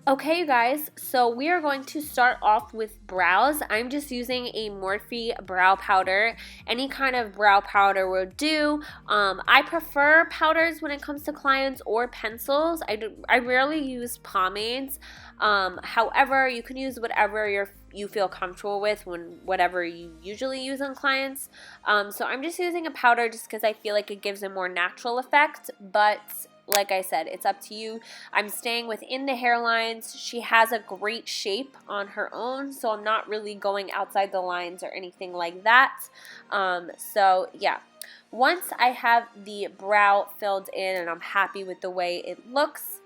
Okay, you guys, so we are going to start off with brows. I'm just using a Morphe brow powder. Any kind of brow powder will do. I prefer powders when it comes to clients or pencils. I rarely use pomades. However, you can use whatever you feel comfortable with whatever you usually use on clients. So I'm just using a powder just because I feel like it gives a more natural effect, but like I said, it's up to you. I'm staying within the hairlines. She has a great shape on her own, so I'm not really going outside the lines or anything like that. So yeah, once I have the brow filled in and I'm happy with the way it looks,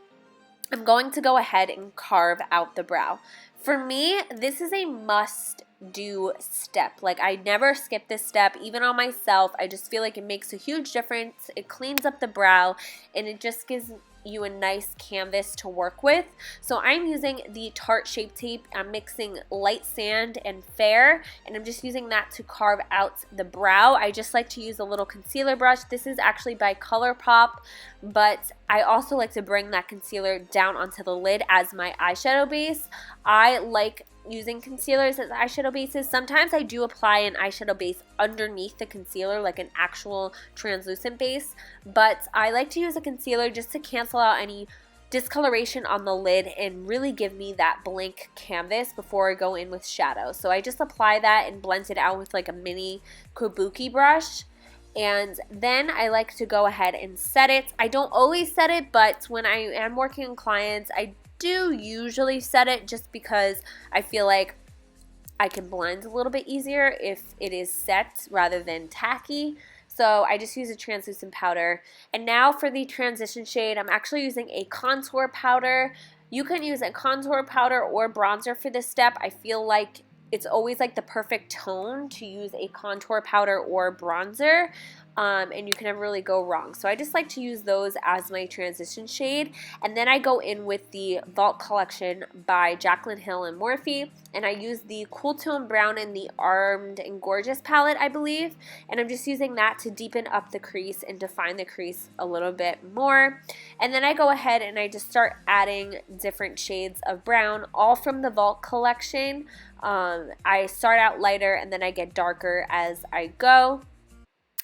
I'm going to go ahead and carve out the brow. For me, this is a must-do step. Like, I never skip this step, even on myself. I just feel like it makes a huge difference. It cleans up the brow, and it just gives you a nice canvas to work with. So I'm using the Tarte Shape Tape. I'm mixing light sand and fair, and I'm just using that to carve out the brow. I just like to use a little concealer brush. This is actually by ColourPop, but I also like to bring that concealer down onto the lid as my eyeshadow base. I like using concealers as eyeshadow bases. Sometimes I do apply an eyeshadow base underneath the concealer, like an actual translucent base, but I like to use a concealer just to cancel out any discoloration on the lid and really give me that blank canvas before I go in with shadow. So I just apply that and blend it out with like a mini kabuki brush. And then I like to go ahead and set it. I don't always set it, but when I am working on clients, I do usually set it just because I feel like I can blend a little bit easier if it is set rather than tacky. So I just use a translucent powder. And now for the transition shade, I'm actually using a contour powder. You can use a contour powder or bronzer for this step. I feel like it's always like the perfect tone to use a contour powder or bronzer, and you can never really go wrong. So I just like to use those as my transition shade, and then I go in with the Vault Collection by Jaclyn Hill and Morphe, and I use the Cool Tone Brown in the Armed and Gorgeous palette, I believe, and I'm just using that to deepen up the crease and define the crease a little bit more. And then I go ahead and I just start adding different shades of brown, all from the Vault Collection. I start out lighter and then I get darker as I go.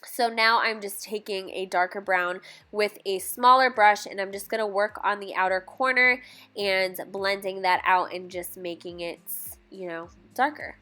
So now I'm just taking a darker brown with a smaller brush, and I'm just going to work on the outer corner and blending that out and just making it, you know, darker.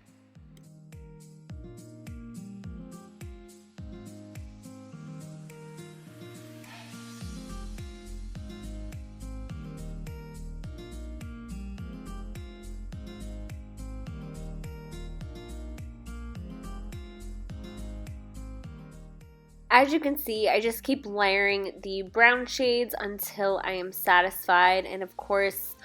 As you can see, I just keep layering the brown shades until I am satisfied, and of course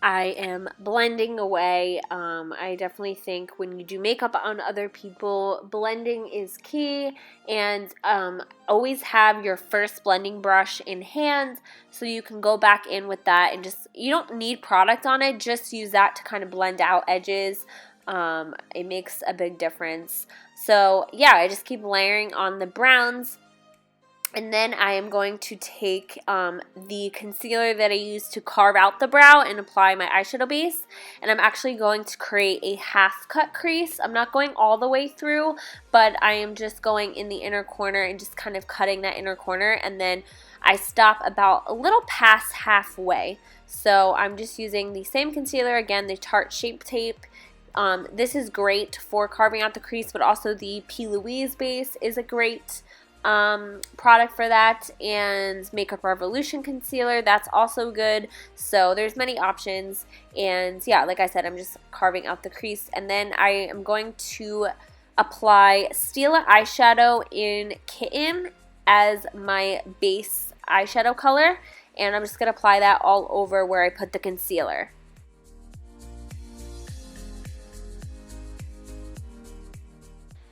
I am blending away. I definitely think when you do makeup on other people, blending is key, and always have your first blending brush in hand so you can go back in with that and just, you don't need product on it, just use that to kind of blend out edges. It makes a big difference. So yeah, I just keep layering on the browns, and then I am going to take the concealer that I used to carve out the brow and apply my eyeshadow base, and I'm actually going to create a half cut crease. I'm not going all the way through, but I am just going in the inner corner and just kind of cutting that inner corner, and then I stop about a little past halfway. So I'm just using the same concealer again, the Tarte Shape Tape. This is great for carving out the crease, but also the P. Louise base is a great product for that, and Makeup Revolution concealer, that's also good. So there's many options, and yeah, like I said, I'm just carving out the crease, and then I am going to apply Stila eyeshadow in Kitten as my base eyeshadow color, and I'm just going to apply that all over where I put the concealer.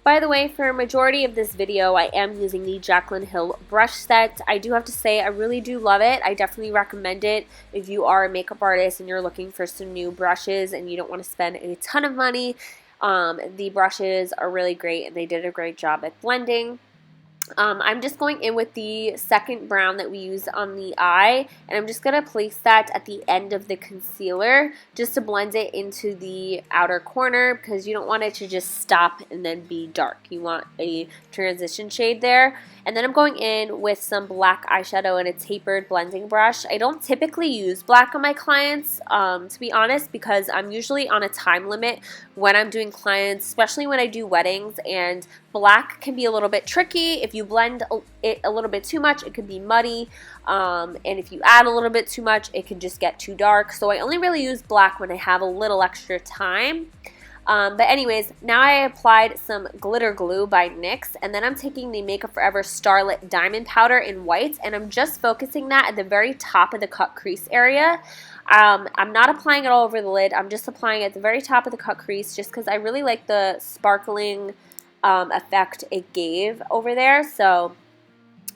By the way, for a majority of this video, I am using the Jaclyn Hill brush set. I do have to say, I really do love it. I definitely recommend it if you are a makeup artist and you're looking for some new brushes and you don't want to spend a ton of money. The brushes are really great and they did a great job at blending. I'm just going in with the second brown that we use on the eye, and I'm just going to place that at the end of the concealer just to blend it into the outer corner, because you don't want it to just stop and then be dark. You want a transition shade there. And then I'm going in with some black eyeshadow and a tapered blending brush. I don't typically use black on my clients, to be honest, because I'm usually on a time limit when I'm doing clients, especially when I do weddings, and black can be a little bit tricky. If you blend it a little bit too much, it could be muddy, and if you add a little bit too much, it can just get too dark. So I only really use black when I have a little extra time. But anyways, now I applied some glitter glue by NYX, and then I'm taking the Makeup Forever Starlit Diamond Powder in white, and I'm just focusing that at the very top of the cut crease area. I'm not applying it all over the lid. I'm just applying it at the very top of the cut crease just because I really like the sparkling effect it gave over there. So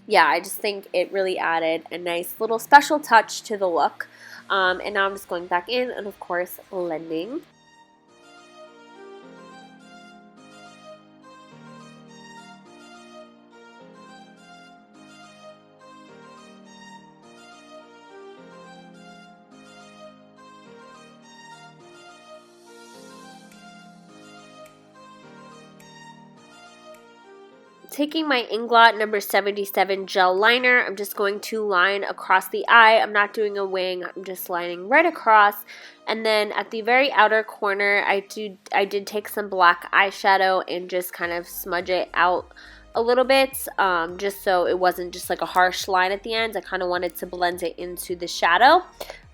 yeah, I just think it really added a nice little special touch to the look. And now I'm just going back in and, of course, blending. Taking my Inglot number 77 gel liner, I'm just going to line across the eye. I'm not doing a wing, I'm just lining right across. And then at the very outer corner, I did take some black eyeshadow and just kind of smudge it out a little bit, just so it wasn't just like a harsh line at the end. I kind of wanted to blend it into the shadow.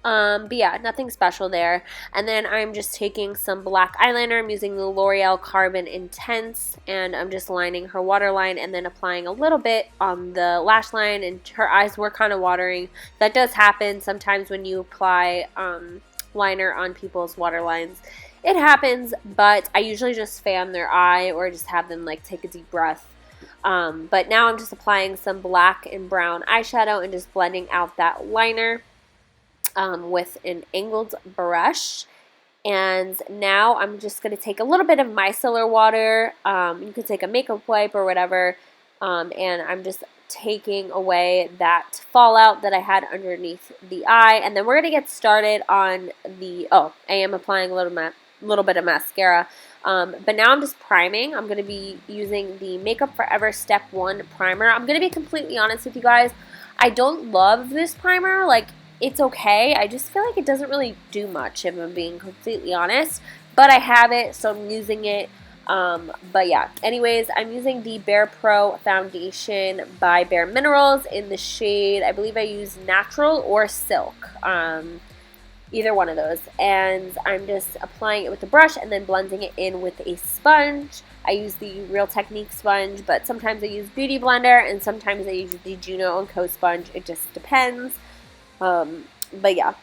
But yeah, nothing special there. And then I'm just taking some black eyeliner. I'm using the L'Oreal Carbon Intense, and I'm just lining her waterline and then applying a little bit on the lash line, and her eyes were kind of watering. That does happen sometimes when you apply liner on people's waterlines. It happens, but I usually just fan their eye or just have them like take a deep breath. But now I'm just applying some black and brown eyeshadow and just blending out that liner with an angled brush. And now I'm just going to take a little bit of micellar water. You can take a makeup wipe or whatever, and I'm just taking away that fallout that I had underneath the eye. And then we're going to get started on the, I am applying a little bit of mascara. But now I'm just priming. I'm going to be using the Makeup Forever Step 1 primer. I'm going to be completely honest with you guys. I don't love this primer. Like, it's okay. I just feel like it doesn't really do much, if I'm being completely honest. But I have it, so I'm using it. But yeah, anyways, I'm using the Bare Pro foundation by Bare Minerals in the shade, I believe I use Natural or Silk. Either one of those. And I'm just applying it with a brush and then blending it in with a sponge. I use the Real Technique sponge, but sometimes I use Beauty Blender and sometimes I use the Juno & Co sponge. It just depends. But yeah.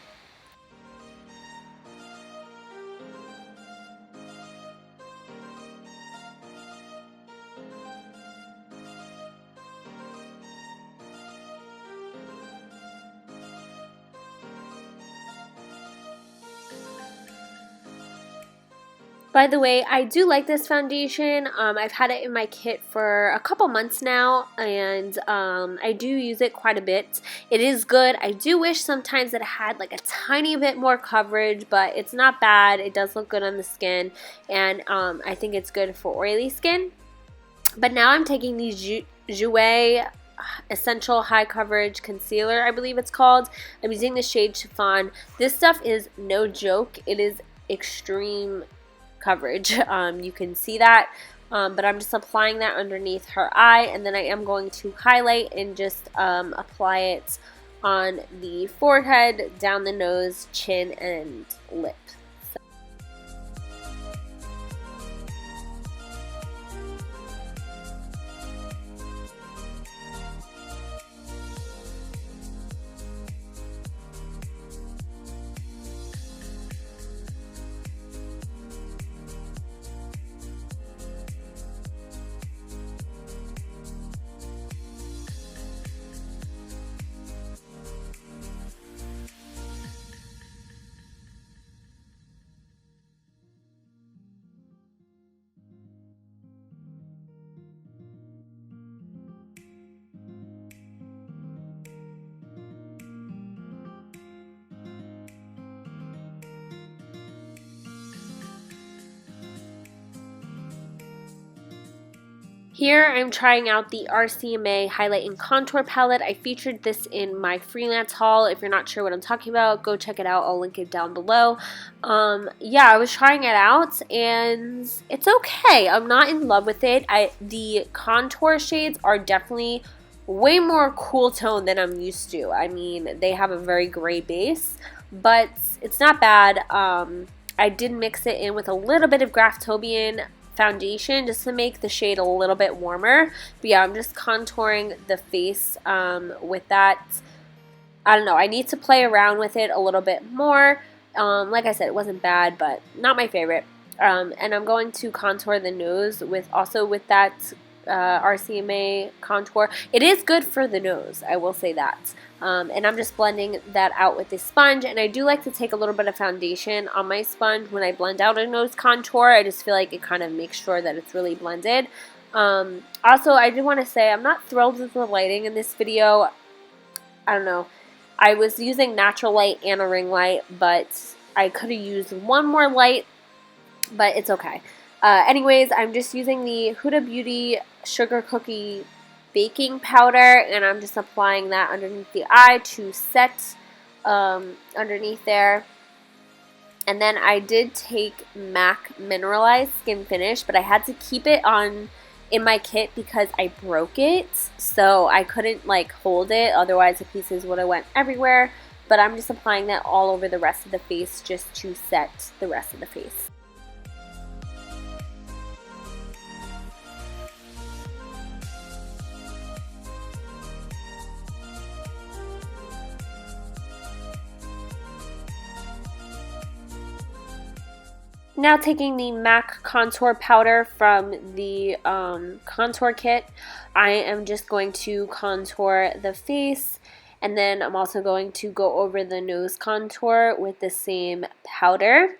By the way, I do like this foundation. I've had it in my kit for a couple months now, and I do use it quite a bit. It is good. I do wish sometimes that it had like a tiny bit more coverage, but it's not bad. It does look good on the skin, and I think it's good for oily skin. But now I'm taking the Jouer Essential High Coverage Concealer, I believe it's called. I'm using the shade Chiffon. This stuff is no joke. It is extreme coverage. You can see that, but I'm just applying that underneath her eye, and then I am going to highlight and just apply it on the forehead, down the nose, chin, and lip. Here I'm trying out the RCMA Highlight and Contour Palette. I featured this in my freelance haul. If you're not sure what I'm talking about, go check it out. I'll link it down below. Yeah, I was trying it out and it's okay. I'm not in love with it. The contour shades are definitely way more cool tone than I'm used to. I mean, they have a very gray base, but it's not bad. I did mix it in with a little bit of Graftobian foundation just to make the shade a little bit warmer. But yeah, I'm just contouring the face with that. I don't know, I need to play around with it a little bit more. Like I said, it wasn't bad, but not my favorite. And I'm going to contour the nose with that RCMA contour. It is good for the nose, I will say that. And I'm just blending that out with this sponge, and I do like to take a little bit of foundation on my sponge when I blend out a nose contour. I just feel like it kind of makes sure that it's really blended. Also, I do want to say I'm not thrilled with the lighting in this video. I don't know. I was using natural light and a ring light, but I could have used one more light, but it's okay. Anyways, I'm just using the Huda Beauty Sugar Cookie baking powder, and I'm just applying that underneath the eye to set underneath there. And then I did take MAC Mineralized Skin Finish, but I had to keep it on in my kit because I broke it, so I couldn't like hold it, otherwise the pieces would have went everywhere. But I'm just applying that all over the rest of the face just to set the rest of the face. Now taking the MAC contour powder from the contour kit, I am just going to contour the face, and then I'm also going to go over the nose contour with the same powder.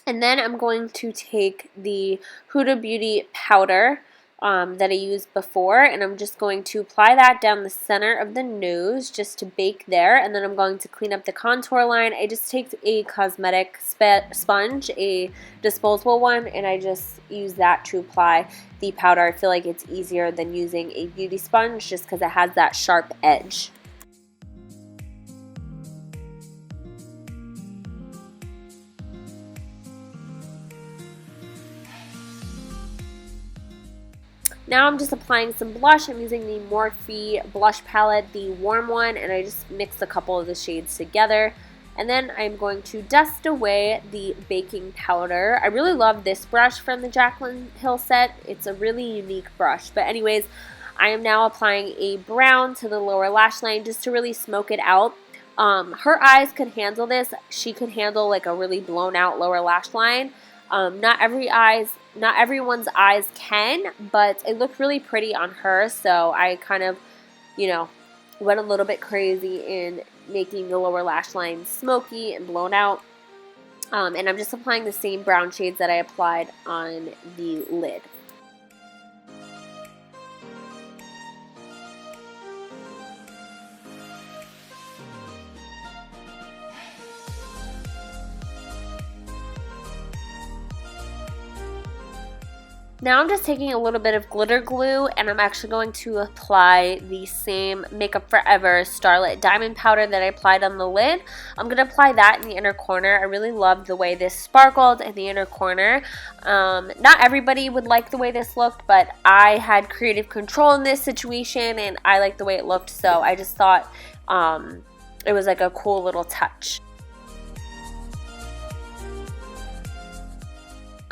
And then I'm going to take the Huda Beauty powder that I used before, and I'm just going to apply that down the center of the nose just to bake there, and then I'm going to clean up the contour line. I just take a cosmetic sponge, a disposable one, and I just use that to apply the powder. I feel like it's easier than using a beauty sponge just because it has that sharp edge. Now I'm just applying some blush. I'm using the Morphe blush palette, the warm one, and I just mixed a couple of the shades together. And then I'm going to dust away the baking powder. I really love this brush from the Jaclyn Hill set. It's a really unique brush. But anyways, I am now applying a brown to the lower lash line just to really smoke it out. Her eyes could handle this. She could handle like a really blown out lower lash line. Not everyone's eyes can, but it looked really pretty on her, so I kind of, went a little bit crazy in making the lower lash line smoky and blown out. And I'm just applying the same brown shades that I applied on the lid. Now I'm just taking a little bit of glitter glue, and I'm actually going to apply the same Makeup Forever Starlit Diamond Powder that I applied on the lid. I'm going to apply that in the inner corner. I really loved the way this sparkled in the inner corner. Not everybody would like the way this looked, but I had creative control in this situation, and I liked the way it looked, so I just thought it was like a cool little touch.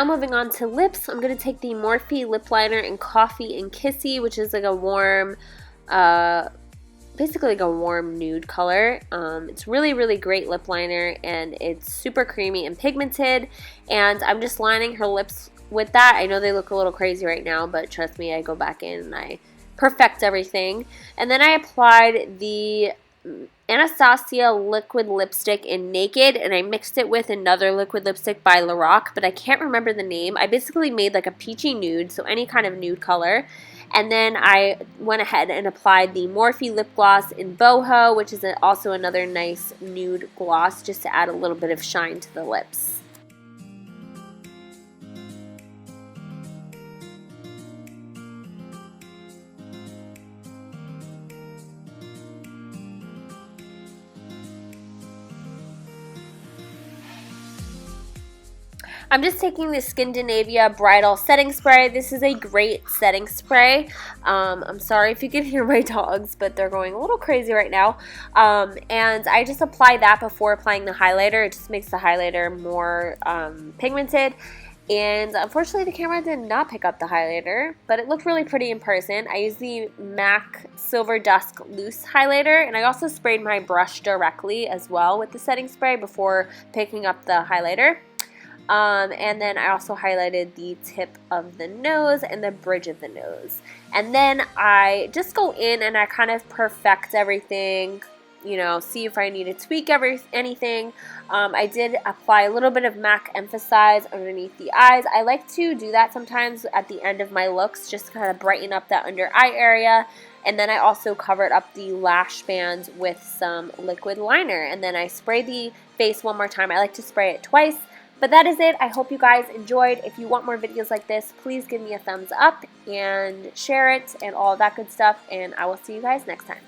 Now moving on to lips, I'm going to take the Morphe lip liner in Coffee and Kissy, which is like a warm, basically like a warm nude color. It's really, really great lip liner, and it's super creamy and pigmented, and I'm just lining her lips with that. I know they look a little crazy right now, but trust me, I go back in and I perfect everything. And then I applied the Anastasia liquid lipstick in Naked, and I mixed it with another liquid lipstick by Lorac, but I can't remember the name. I basically made like a peachy nude, so any kind of nude color. And then I went ahead and applied the Morphe lip gloss in Boho, which is also another nice nude gloss, just to add a little bit of shine to the lips. I'm just taking the Skindinavia Bridal Setting Spray. This is a great setting spray. I'm sorry if you can hear my dogs, but they're going a little crazy right now. And I just apply that before applying the highlighter. It just makes the highlighter more pigmented. And unfortunately, the camera did not pick up the highlighter, but it looked really pretty in person. I used the MAC Silver Dusk Loose Highlighter, and I also sprayed my brush directly as well with the setting spray before picking up the highlighter. And then I also highlighted the tip of the nose and the bridge of the nose. And then I just go in and I kind of perfect everything, you know, see if I need to tweak anything. I did apply a little bit of MAC Emphasize underneath the eyes. I like to do that sometimes at the end of my looks, just to kind of brighten up that under eye area. And then I also covered up the lash bands with some liquid liner. And then I spray the face one more time. I like to spray it twice. But that is it. I hope you guys enjoyed. If you want more videos like this, please give me a thumbs up and share it and all that good stuff. And I will see you guys next time.